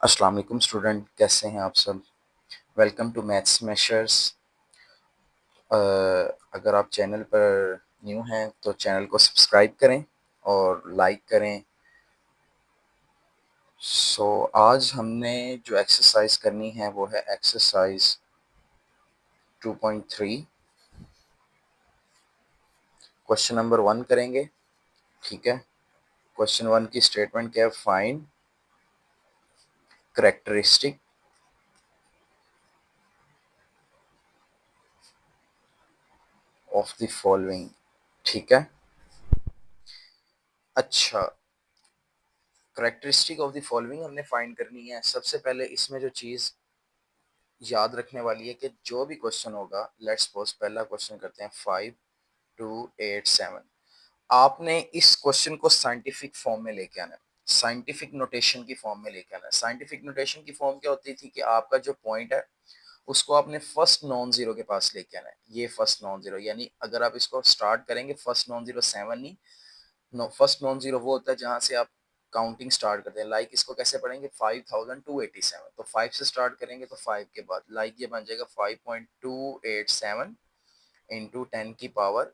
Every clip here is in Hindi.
अस्सलाम वालेकुम स्टूडेंट, कैसे हैं आप सब। Welcome to maths measures. अगर आप चैनल पर न्यू हैं तो चैनल को सब्सक्राइब करें और लाइक करें। आज हमने जो एक्सरसाइज करनी है वो है एक्सरसाइज 2.3। क्वेश्चन नंबर 1 करेंगे, ठीक है। क्वेश्चन 1 की स्टेटमेंट क्या है? Find characteristic of the following, ठीक है। अच्छा, करेक्टरिस्टिक ऑफ द फॉलोइंग हमने फाइंड करनी है। सबसे पहले इसमें जो चीज़ याद रखने वाली है कि जो भी क्वेश्चन होगा, लेट्स सपोज पहला क्वेश्चन करते हैं 5287। आपने इस क्वेश्चन को साइंटिफिक फॉर्म में लेके आना है, साइंटिफिक नोटेशन की फॉर्म में लेके आना है। साइंटिफिक नोटेशन की फॉर्म क्या होती थी कि आपका जो पॉइंट है उसको आपने फर्स्ट नॉन जीरो के पास लेके आना है। ये फर्स्ट नॉन जीरो, यानी अगर आप इसको स्टार्ट करेंगे फर्स्ट नॉन जीरो 7 नहीं, फर्स्ट नॉन जीरो वो होता है जहां से आप काउंटिंग स्टार्ट करते हैं। लाइक इसको कैसे पढ़ेंगे? 5287, तो 5 से स्टार्ट करेंगे तो 5 के बाद लाइक ये बन जाएगा 5.287 इंटू 10 की पावर,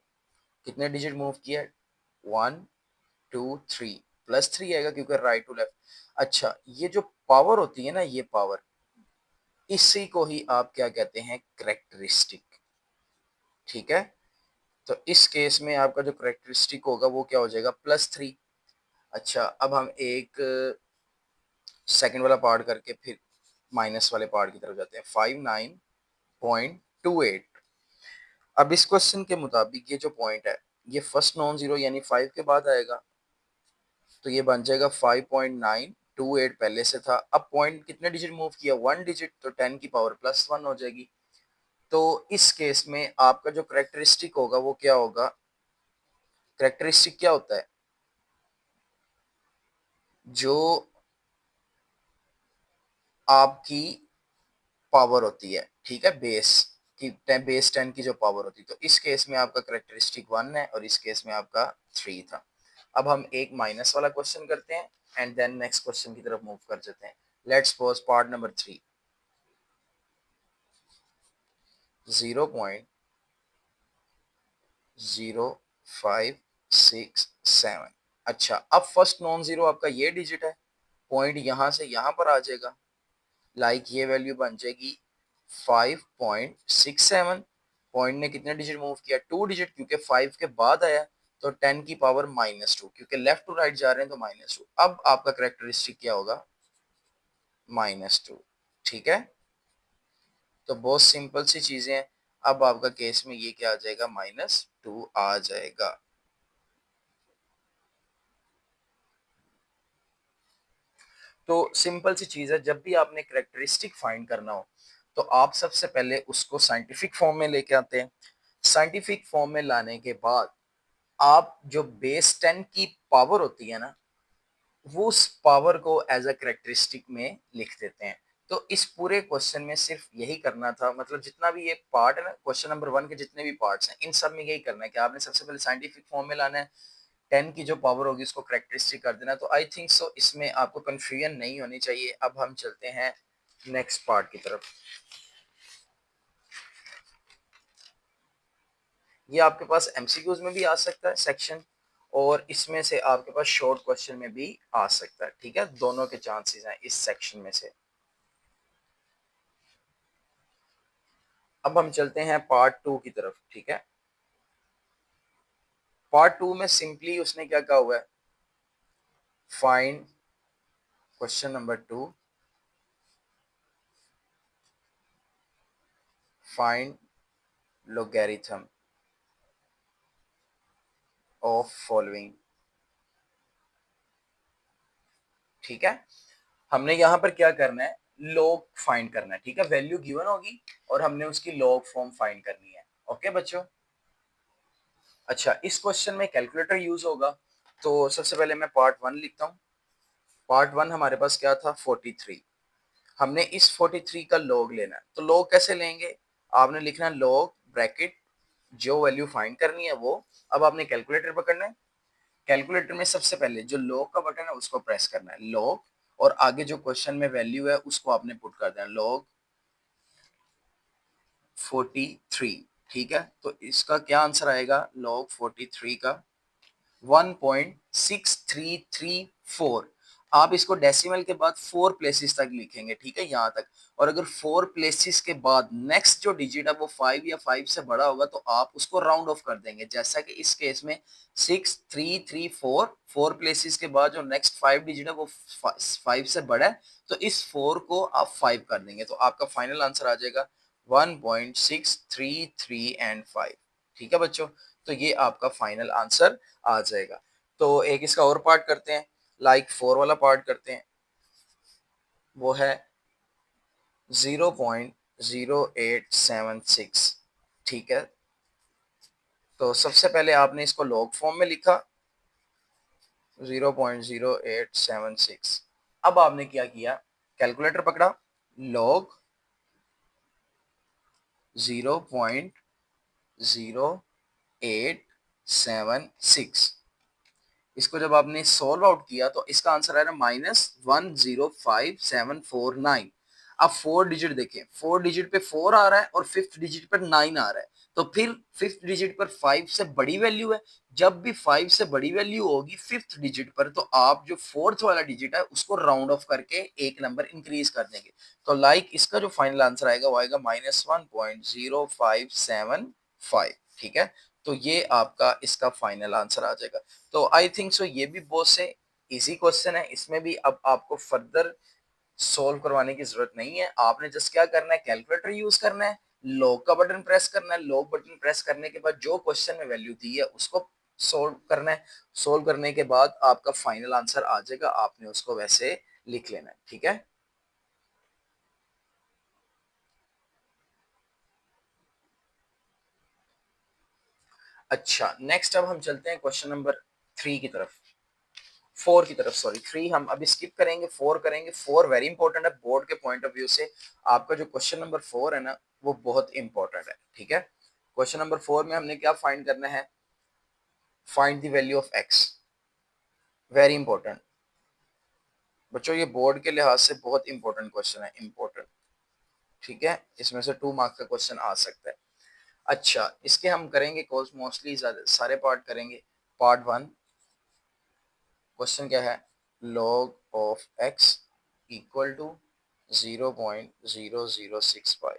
कितने डिजिट मूव किया? 1 2 3, +3 आएगा क्योंकि राइट टू लेफ्ट। अच्छा, ये जो पावर होती है ना, ये पावर, इसी को ही आप क्या कहते हैं? करेक्टरिस्टिक, ठीक है। तो इस केस में आपका जो करेक्टरिस्टिक होगा वो क्या हो जाएगा? +3। अच्छा, अब हम एक सेकंड वाला पार्ट करके फिर माइनस वाले पार्ट की तरफ जाते हैं। 59.28। अब इस क्वेश्चन के मुताबिक ये जो पॉइंट है ये फर्स्ट नॉन जीरो यानी 5 के बाद आएगा, तो ये बन जाएगा 5.928 पहले से था। अब पॉइंट कितने डिजिट मूव किया? 1 डिजिट, तो 10 की पावर +1 हो जाएगी। तो इस केस में आपका जो करेक्टरिस्टिक होगा वो क्या होगा? करेक्टरिस्टिक क्या होता है? जो आपकी पावर होती है, ठीक है, बेस की, बेस 10 की जो पावर होती है। तो इस केस में आपका करेक्टरिस्टिक 1 है और इस केस में आपका 3 था। अब हम एक माइनस वाला क्वेश्चन करते हैं एंड देन नेक्स्ट क्वेश्चन की तरफ मूव कर जाते हैं। Let's suppose part number 3, 0.0567। अच्छा, अब फर्स्ट नॉन जीरो आपका ये डिजिट है, पॉइंट यहां से यहां पर आ जाएगा। लाइक ये वैल्यू बन जाएगी 5.67। पॉइंट ने कितने डिजिट मूव किया? 2 डिजिट, क्योंकि 5 के बाद आया। तो 10 की पावर -2, क्योंकि लेफ्ट टू राइट जा रहे हैं तो -2। अब आपका करेक्टरिस्टिक क्या होगा? -2, ठीक है। तो बहुत सिंपल सी चीजें हैं। अब आपका केस में ये क्या आ जाएगा? -2 आ जाएगा। तो सिंपल सी चीज है, जब भी आपने करेक्टरिस्टिक फाइंड करना हो तो आप सबसे पहले उसको साइंटिफिक फॉर्म में लेके आते हैं। साइंटिफिक फॉर्म में लाने के बाद आप जो बेस 10 की पावर होती है ना, वो उस पावर को एज अ करेक्टरिस्टिक में लिख देते हैं। तो इस पूरे क्वेश्चन में सिर्फ यही करना था, मतलब जितना भी ये पार्ट है ना क्वेश्चन नंबर 1 के, जितने भी पार्ट्स हैं इन सब में यही करना है कि आपने सबसे पहले साइंटिफिक फॉर्म में लाना है, 10 की जो पावर होगी उसको करेक्टरिस्टिक कर देना। तो आई थिंक सो इसमें आपको कंफ्यूजन नहीं होनी चाहिए। अब हम चलते हैं नेक्स्ट पार्ट की तरफ। ये आपके पास एमसीक्यूज में भी आ सकता है सेक्शन, और इसमें से आपके पास शॉर्ट क्वेश्चन में भी आ सकता है, ठीक है। दोनों के चांसेस हैं इस सेक्शन में से। अब हम चलते हैं पार्ट 2 की तरफ, ठीक है। पार्ट 2 में सिंपली उसने क्या कहा हुआ है? Find, question number 2, find logarithm of following, ठीक है। हमने यहां पर क्या करना है? लॉग फाइंड करना है, ठीक है। वैल्यू गिवन होगी और हमने उसकी लॉग फॉर्म फाइंड करनी है। ओके बच्चों। अच्छा, इस क्वेश्चन में कैलकुलेटर यूज होगा। तो सबसे पहले मैं पार्ट 1 लिखता हूँ। पार्ट 1 हमारे पास क्या था? 43। हमने इस 43 का लॉग लेना है। तो लॉग कैसे लेंगे? आपने लिखना है लॉग ब्रैकेट, जो वैल्यू फाइंड करनी है वो। अब आपने कैलकुलेटर पकड़ना है। कैलकुलेटर में सबसे पहले जो लॉग का बटन है उसको प्रेस करना है, लॉग, और आगे जो क्वेश्चन में वैल्यू है उसको आपने पुट कर देना, log 43। ठीक है, तो इसका क्या आंसर आएगा, log 43 का 1.6334। आप इसको डेसिमल के बाद 4 प्लेसेस तक लिखेंगे, ठीक है, यहाँ तक। और अगर 4 प्लेसेस के बाद नेक्स्ट जो डिजिट है वो 5 या 5 से बड़ा होगा तो आप उसको राउंड ऑफ कर देंगे, जैसा कि इस केस में 6334, 4 प्लेसेस के बाद जो नेक्स्ट 5 डिजिट है वो 5 से बड़ा है, तो इस 4 को आप 5 कर देंगे, तो आपका फाइनल आंसर आ जाएगा 1.633 एंड 5। ठीक है बच्चों, तो ये आपका फाइनल आंसर आ जाएगा। तो एक इसका और पार्ट करते हैं, लाइक 4 वाला पार्ट करते हैं, वो है 0.0876। ठीक है, तो सबसे पहले आपने इसको लॉग फॉर्म में लिखा 0.0876। अब आपने क्या किया, कैलकुलेटर पकड़ा, लॉग 0.0876, इसको जब आपने सॉल्व आउट किया तो इसका आंसर आ रहा है -105749। अब 4 डिजिट देखें, 4 डिजिट पे 4 आ रहा है और फिफ्थ डिजिट पर 9 आ रहा है, तो फिर फिफ्थ डिजिट पर 5 से बड़ी वैल्यू है। जब भी 5 से बड़ी वैल्यू होगी फिफ्थ डिजिट पर, तो आप जो फोर्थ वाला डिजिट है उसको राउंड ऑफ करके एक नंबर इंक्रीज कर देंगे। तो लाइक इसका जो फाइनल आंसर आएगा वो आएगा -1.0575। ठीक है, तो ये आपका इसका फाइनल आंसर आ जाएगा। तो आई थिंक सो ये भी बहुत से इजी क्वेश्चन है, इसमें भी अब आपको फर्दर सॉल्व करवाने की जरूरत नहीं है। आपने जस्ट क्या करना है, कैलकुलेटर यूज करना है, लॉग का बटन प्रेस करना है, लॉग बटन प्रेस करने के बाद जो क्वेश्चन में वैल्यू दी है उसको सोल्व करना है। सोल्व करने के बाद आपका फाइनल आंसर आ जाएगा, आपने उसको वैसे लिख लेना है। ठीक है, अच्छा नेक्स्ट अब हम चलते हैं क्वेश्चन नंबर 3 की तरफ, 4 की तरफ, सॉरी 3 हम अभी स्किप करेंगे, 4 करेंगे। 4 वेरी इंपॉर्टेंट है बोर्ड के पॉइंट ऑफ व्यू से। आपका जो क्वेश्चन नंबर 4 है ना वो बहुत इंपॉर्टेंट है। ठीक है, क्वेश्चन नंबर 4 में हमने क्या फाइंड करना है, find the value of x. Very important बच्चों, ये बोर्ड के लिहाज से बहुत इंपॉर्टेंट क्वेश्चन है, इंपॉर्टेंट। ठीक है, इसमें से 2 मार्क्स का क्वेश्चन आ सकता है। अच्छा, इसके हम करेंगे कोर्स मोस्टली सारे पार्ट करेंगे। पार्ट 1, क्वेश्चन क्या है, log of x equal to 0.0065।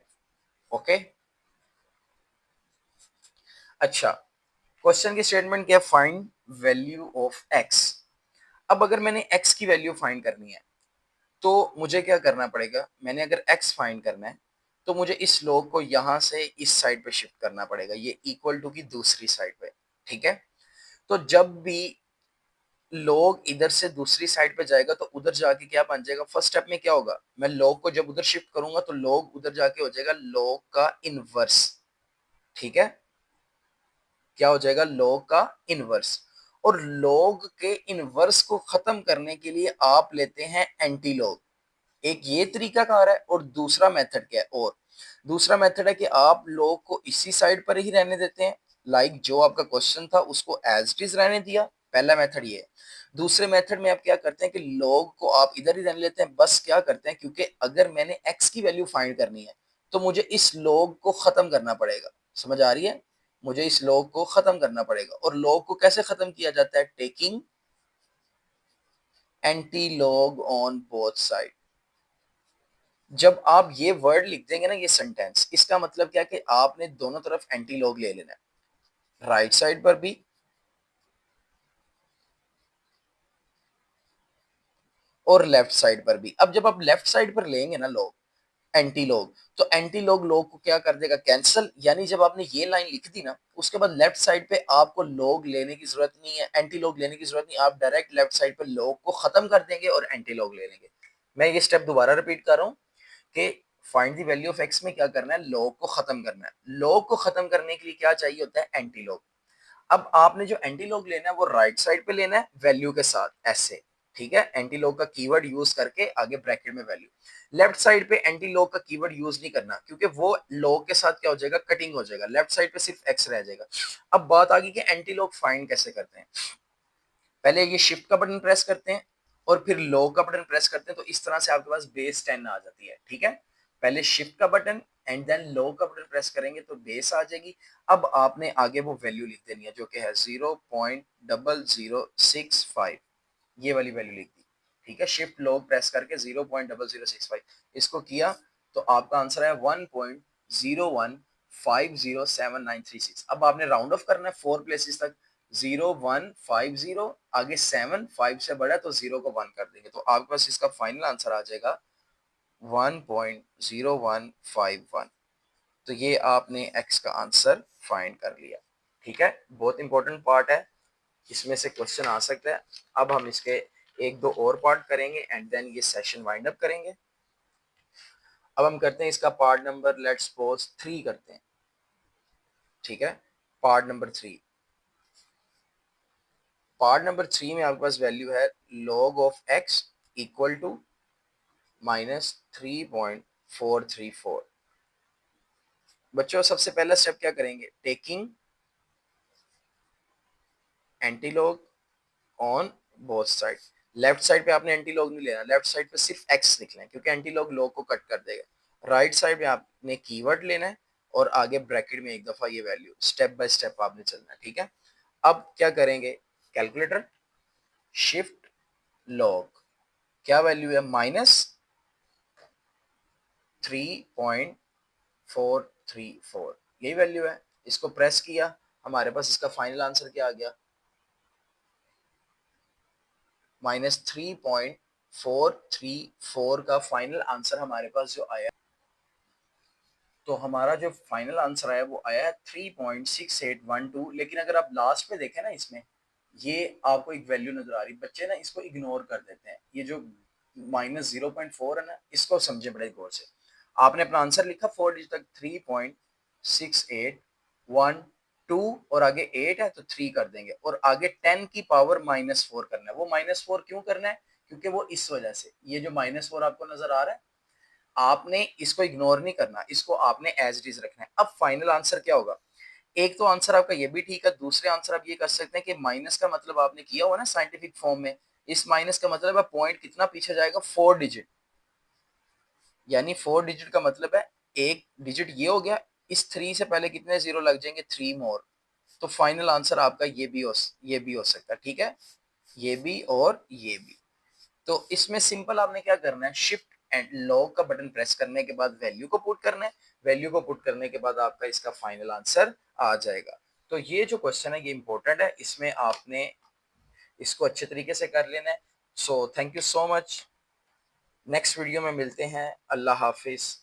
Okay, अच्छा क्वेश्चन की स्टेटमेंट क्या है, फाइंड वैल्यू ऑफ x। अब अगर मैंने x की वैल्यू फाइंड करनी है तो मुझे क्या करना पड़ेगा, मैंने अगर x फाइंड करना है तो मुझे इस log को यहां से इस साइड पे शिफ्ट करना पड़ेगा, ये इक्वल टू की दूसरी साइड पे। ठीक है, तो जब भी लॉग इधर से दूसरी साइड पे जाएगा तो उधर जाके क्या बन जाएगा, फर्स्ट स्टेप में क्या होगा, मैं लॉग को जब उधर शिफ्ट करूंगा तो लॉग उधर जाके हो जाएगा लॉग का इनवर्स। ठीक है, क्या हो जाएगा, लॉग का इनवर्स। और लॉग के इनवर्स को खत्म करने के लिए आप लेते हैं एंटी लॉग। एक ये तरीका कार है और दूसरा मेथड क्या है, और दूसरा मेथड है कि आप लोग को इसी साइड पर ही रहने देते हैं, लाइक जो आपका क्वेश्चन था उसको एज इट इज रहने दिया। पहला मेथड ये है। दूसरे मेथड में आप क्या करते हैं कि लॉग को आप इधर ही रहने लेते हैं, बस क्या करते हैं, क्योंकि अगर मैंने एक्स की वैल्यू फाइंड करनी है तो मुझे इस लॉग को खत्म करना पड़ेगा। समझ आ रही है, मुझे इस लॉग को खत्म करना पड़ेगा। और लॉग को कैसे खत्म किया जाता है, taking anti log on both side. जब आप ये वर्ड लिख देंगे ना, ये सेंटेंस, इसका मतलब क्या कि आपने दोनों तरफ एंटी लॉग ले लेना है, राइट साइड पर भी और लेफ्ट साइड पर भी। अब जब आप लेफ्ट साइड पर लेंगे ना लॉग, एंटी लॉग, तो एंटी लॉग लॉग को क्या कर देगा, कैंसिल। यानी जब आपने ये लाइन लिख दी ना, उसके बाद लेफ्ट साइड पे आपको लॉग लेने की जरूरत नहीं है, एंटी लॉग लेने की जरूरत नहीं, आप डायरेक्ट लेफ्ट साइड पर लॉग को खत्म कर देंगे और एंटी लॉग ले लेंगे। मैं ये स्टेप दोबारा रिपीट कर रहा हूँ कि find the value of x में क्या करना है, लॉग को खत्म करना है। लॉग को खत्म करने के लिए क्या चाहिए होता है, एंटी लॉग। अब आपने जो एंटी लॉग लेना है वो राइट साइड पे लेना है वैल्यू के साथ, ऐसे। ठीक है, एंटी लॉग का कीवर्ड यूज करके आगे ब्रैकेट में वैल्यू। लेफ्ट साइड पे एंटी लॉग का कीवर्ड यूज नहीं करना, क्योंकि वो लॉग के साथ क्या हो जाएगा, कटिंग हो जाएगा, लेफ्ट साइड पे सिर्फ एक्स रह जाएगा। अब बात आ गई कि एंटी लॉग फाइंड कैसे करते हैं। पहले ये शिफ्ट का बटन प्रेस करते हैं, और फिर लॉक का बटन प्रेस करते हैं तो इस तरह से आपके पास बेस 10 आ जाती है। ठीक है, पहले शिफ्ट का बटन एंड देन लॉक का बटन प्रेस करेंगे तो बेस आ जाएगी। अब आपने आगे वो वैल्यू लिख देनी है जो कि है 0.0065, ये वाली वैल्यू लिख दी। ठीक है, शिफ्ट लॉक प्रेस करके 0.0065 इसको किया तो आपका आंसर है 1.01507936। अब आपने राउंड ऑफ करना है 4 प्लेसेस तक, 0150 आगे 7 5 से बड़ा है तो 0 को 1 कर देंगे तो आपके पास इसका फाइनल आंसर आ जाएगा 1.0151। तो ये आपने x का आंसर फाइंड कर लिया। ठीक है, बहुत इंपॉर्टेंट पार्ट है, इसमें से क्वेश्चन आ सकता है। अब हम इसके एक दो और पार्ट करेंगे एंड देन ये सेशन वाइंड अप करेंगे। अब हम करते हैं इसका पार्ट नंबर लेट्स सपोज 3 करते हैं। ठीक है, पार्ट नंबर 3, पार्ट नंबर 3 में आपके पास वैल्यू है log of x equal to -3.434। बच्चों सबसे पहला स्टेप क्या करेंगे, taking antilog on both side. Left side पे आपने एंटीलॉग नहीं लेना, लेफ्ट साइड पे सिर्फ x लिखना है क्योंकि एंटीलॉग लॉग को कट कर देगा। राइट साइड पे आपने कीवर्ड लेना है और आगे ब्रैकेट में एक दफा ये वैल्यू, स्टेप बाय स्टेप आपने चलना है। ठीक है, अब क्या करेंगे, कैलकुलेटर शिफ्ट लॉग, क्या वैल्यू है -3.434, यही वैल्यू है। इसको प्रेस किया, हमारे पास इसका फाइनल आंसर क्या आ गया, -3.434 का फाइनल आंसर हमारे पास जो आया। तो हमारा जो फाइनल आंसर आया वो आया है 3.6812। लेकिन अगर आप लास्ट में देखें ना, इसमें ये आपको एक वैल्यू नजर आ रही, बच्चे ना इसको इग्नोर कर देते हैं। ये जो -0.4 है ना, इसको समझे बड़े गौर से। आपने अपना आंसर लिखा 4 डिजिट तक, 3.6812 और आगे 8 है तो 3 कर देंगे और आगे 10 की पावर -4 करना है। वो -4 क्यों करना है, क्योंकि वो इस वजह से, ये जो -4 आपको नजर आ रहा है, आपने इसको इग्नोर नहीं करना, इसको आपने एज इट इज रखना है। अब फाइनल आंसर क्या होगा, एक तो आंसर आपका ये भी ठीक है, दूसरे आंसर आप ये कर सकते हैं कि माइनस का मतलब आपने किया हुआ ना साइंटिफिक फॉर्म में, इस माइनस का मतलब है पॉइंट कितना पीछे जाएगा, 4 डिजिट, यानी 4 डिजिट का मतलब है एक डिजिट ये हो गया, इस 3 से पहले कितने जीरो लग जाएंगे, 3 मोर। तो फाइनल आंसर आपका ये भी हो सकता है। ठीक है, ये भी और ये भी। तो इसमें सिंपल आपने क्या करना है, शिफ्ट एंड लॉग का बटन प्रेस करने के बाद वैल्यू को पुट करना है, वैल्यू को पुट करने के बाद आपका इसका फाइनल आंसर आ जाएगा। तो ये जो क्वेश्चन है ये इंपॉर्टेंट है, इसमें आपने इसको अच्छे तरीके से कर लेना है। So thank you so much, next video में मिलते हैं, अल्लाह हाफिज।